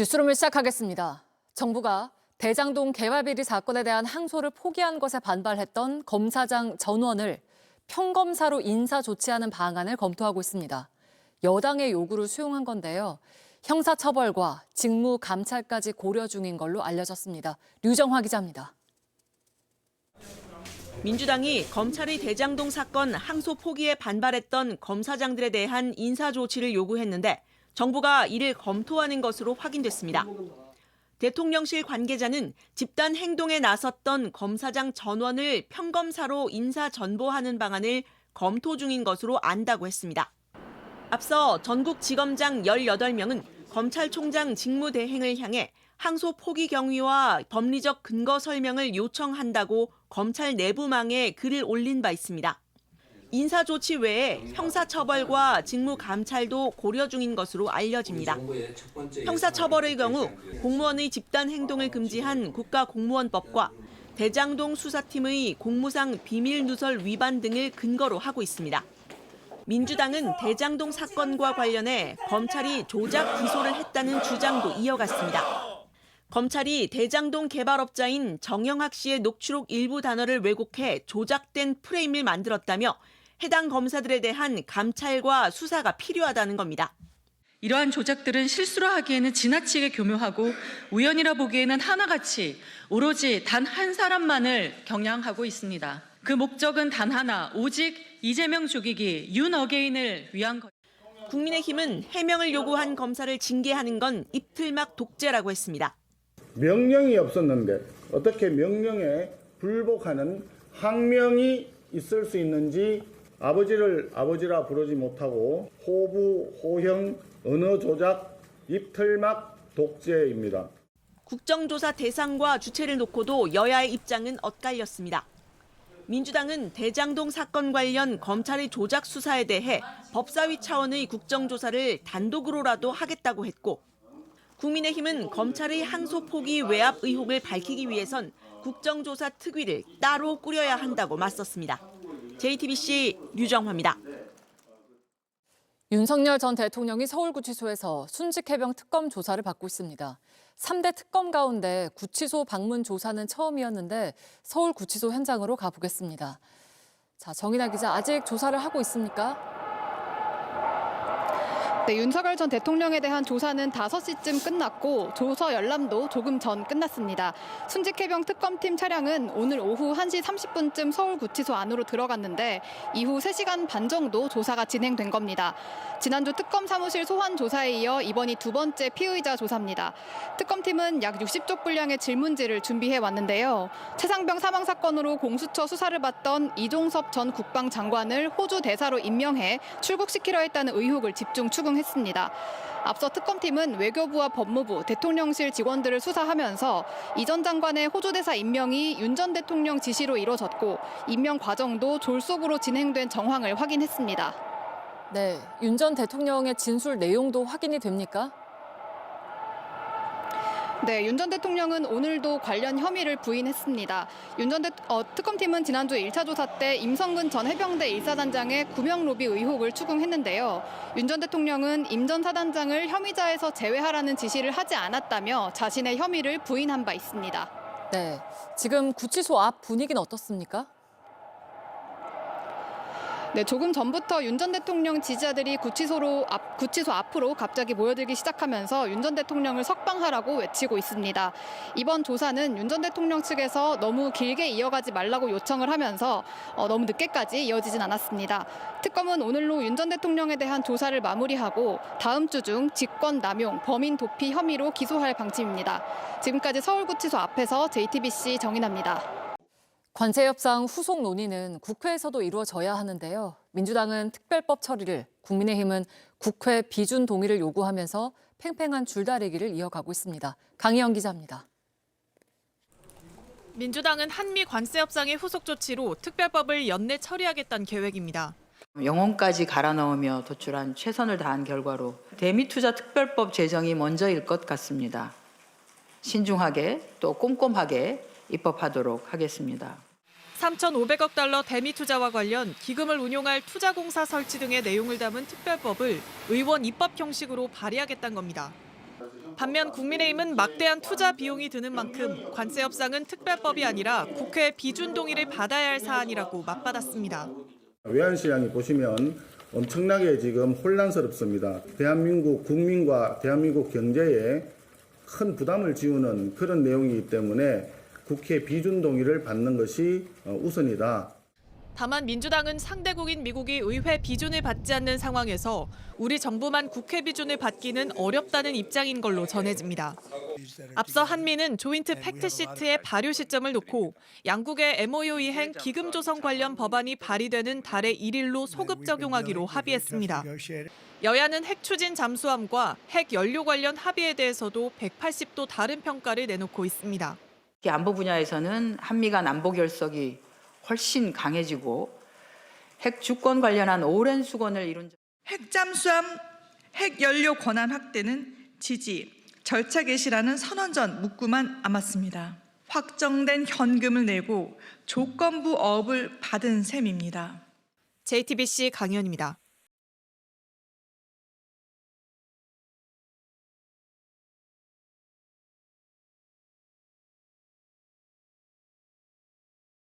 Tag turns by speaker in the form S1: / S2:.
S1: 뉴스룸을 시작하겠습니다. 정부가 대장동 개발비리 사건에 대한 항소를 포기한 것에 반발했던 검사장 전원을 평검사로 인사 조치하는 방안을 검토하고 있습니다. 여당의 요구를 수용한 건데요. 형사처벌과 직무 감찰까지 고려 중인 걸로 알려졌습니다. 류정화 기자입니다.
S2: 민주당이 검찰의 대장동 사건 항소 포기에 반발했던 검사장들에 대한 인사 조치를 요구했는데 정부가 이를 검토하는 것으로 확인됐습니다. 대통령실 관계자는 집단 행동에 나섰던 검사장 전원을 평검사로 인사 전보하는 방안을 검토 중인 것으로 안다고 했습니다. 앞서 전국지검장 18명은 검찰총장 직무대행을 향해 항소 포기 경위와 법리적 근거 설명을 요청한다고 검찰 내부망에 글을 올린 바 있습니다. 인사조치 외에 형사처벌과 직무감찰도 고려 중인 것으로 알려집니다. 형사처벌의 경우 공무원의 집단 행동을 금지한 국가공무원법과 대장동 수사팀의 공무상 비밀누설 위반 등을 근거로 하고 있습니다. 민주당은 대장동 사건과 관련해 검찰이 조작 기소를 했다는 주장도 이어갔습니다. 검찰이 대장동 개발업자인 정영학 씨의 녹취록 일부 단어를 왜곡해 조작된 프레임을 만들었다며 해당 검사들에 대한 감찰과 수사가 필요하다는 겁니다.
S3: 이러한 조작들은 실수로 하기에는 지나치게 교묘하고 우연이라 보기에는 하나같이 오로지 단 한 사람만을 겨냥하고 있습니다. 그 목적은 단 하나, 오직 이재명 죽이기, 윤 어게인을 위한 것.
S2: 국민의힘은 해명을 요구한 검사를 징계하는 건 이틀막 독재라고 했습니다.
S4: 명령이 없었는데 어떻게 명령에 불복하는 항명이 있을 수 있는지 아버지를 아버지라 부르지 못하고 호부, 호형, 언어 조작, 입틀막 독재입니다.
S2: 국정조사 대상과 주체를 놓고도 여야의 입장은 엇갈렸습니다. 민주당은 대장동 사건 관련 검찰의 조작 수사에 대해 법사위 차원의 국정조사를 단독으로라도 하겠다고 했고, 국민의힘은 검찰의 항소 포기 외압 의혹을 밝히기 위해선 국정조사 특위를 따로 꾸려야 한다고 맞섰습니다. JTBC 류정화입니다.
S1: 윤석열 전 대통령이 서울구치소에서 순직해병 특검 조사를 받고 있습니다. 3대 특검 가운데 구치소 방문 조사는 처음이었는데 서울구치소 현장으로 가보겠습니다. 자, 정인아 기자, 아직 조사를 하고 있습니까?
S5: 네, 윤석열 전 대통령에 대한 조사는 5시쯤 끝났고 조서 열람도 조금 전 끝났습니다. 순직해병 특검팀 차량은 오늘 오후 1시 30분쯤 서울구치소 안으로 들어갔는데 이후 3시간 반 정도 조사가 진행된 겁니다. 지난주 특검 사무실 소환 조사에 이어 이번이 두 번째 피의자 조사입니다. 특검팀은 약 60쪽 분량의 질문지를 준비해 왔는데요. 최상병 사망 사건으로 공수처 수사를 받던 이종섭 전 국방장관을 호주 대사로 임명해 출국시키려 했다는 의혹을 집중 추궁했습니다. 앞서 특검팀은 외교부와 법무부, 대통령실 직원들을 수사하면서 이 전 장관의 호주 대사 임명이 윤 전 대통령 지시로 이뤄졌고 임명 과정도 졸속으로 진행된 정황을 확인했습니다.
S1: 네, 윤 전 대통령의 진술 내용도 확인이 됩니까?
S5: 네, 윤 전 대통령은 오늘도 관련 혐의를 부인했습니다. 특검팀은 지난주 1차 조사 때 임성근 전 해병대 1사단장의 구명 로비 의혹을 추궁했는데요. 윤 전 대통령은 임 전 사단장을 혐의자에서 제외하라는 지시를 하지 않았다며 자신의 혐의를 부인한 바 있습니다.
S1: 네, 지금 구치소 앞 분위기는 어떻습니까?
S5: 네, 조금 전부터 윤 전 대통령 지지자들이 구치소 앞으로 갑자기 모여들기 시작하면서 윤 전 대통령을 석방하라고 외치고 있습니다. 이번 조사는 윤 전 대통령 측에서 너무 길게 이어가지 말라고 요청을 하면서 너무 늦게까지 이어지진 않았습니다. 특검은 오늘로 윤 전 대통령에 대한 조사를 마무리하고 다음 주 중 직권 남용, 범인 도피 혐의로 기소할 방침입니다. 지금까지 서울구치소 앞에서 JTBC 정인아입니다.
S1: 관세 협상 후속 논의는 국회에서도 이루어져야 하는데요. 민주당은 특별법 처리를, 국민의힘은 국회 비준 동의를 요구하면서 팽팽한 줄다리기를 이어가고 있습니다. 강희영 기자입니다.
S6: 민주당은 한미 관세 협상의 후속 조치로 특별법을 연내 처리하겠다는 계획입니다.
S7: 영혼까지 갈아 넣으며 도출한 최선을 다한 결과로 대미투자 특별법 제정이 먼저일 것 같습니다. 신중하게 또 꼼꼼하게 입법하도록 하겠습니다.
S6: 3,500억 달러 대미 투자와 관련 기금을 운용할 투자공사 설치 등의 내용을 담은 특별법을 의원 입법 형식으로 발의하겠다는 겁니다. 반면 국민의힘은 막대한 투자 비용이 드는 만큼 관세 협상은 특별법이 아니라 국회 비준 동의를 받아야 할 사안이라고 맞받았습니다.
S4: 외환시장이 보시면 엄청나게 지금 혼란스럽습니다. 대한민국 국민과 대한민국 경제에 큰 부담을 지우는 그런 내용이기 때문에 국회 비준 동의를 받는 것이 우선이다.
S6: 다만 민주당은 상대국인 미국이 의회 비준을 받지 않는 상황에서 우리 정부만 국회 비준을 받기는 어렵다는 입장인 걸로 전해집니다. 앞서 한미는 조인트 팩트시트의 발효 시점을 놓고 양국의 MOU 이행 기금 조성 관련 법안이 발의되는 달의 1일로 소급 적용하기로 합의했습니다. 여야는 핵 추진 잠수함과 핵 연료 관련 합의에 대해서도 180도 다른 평가를 내놓고 있습니다.
S7: 안보 분야에서는 한미 간 안보 결석이 훨씬 강해지고 핵 주권 관련한 오랜 수건을 이룬
S8: 핵잠수함, 핵연료 권한 확대는 지지, 절차 개시라는 선언전 문구만 남았습니다. 확정된 현금을 내고 조건부 어업을 받은 셈입니다.
S6: JTBC 강연입니다.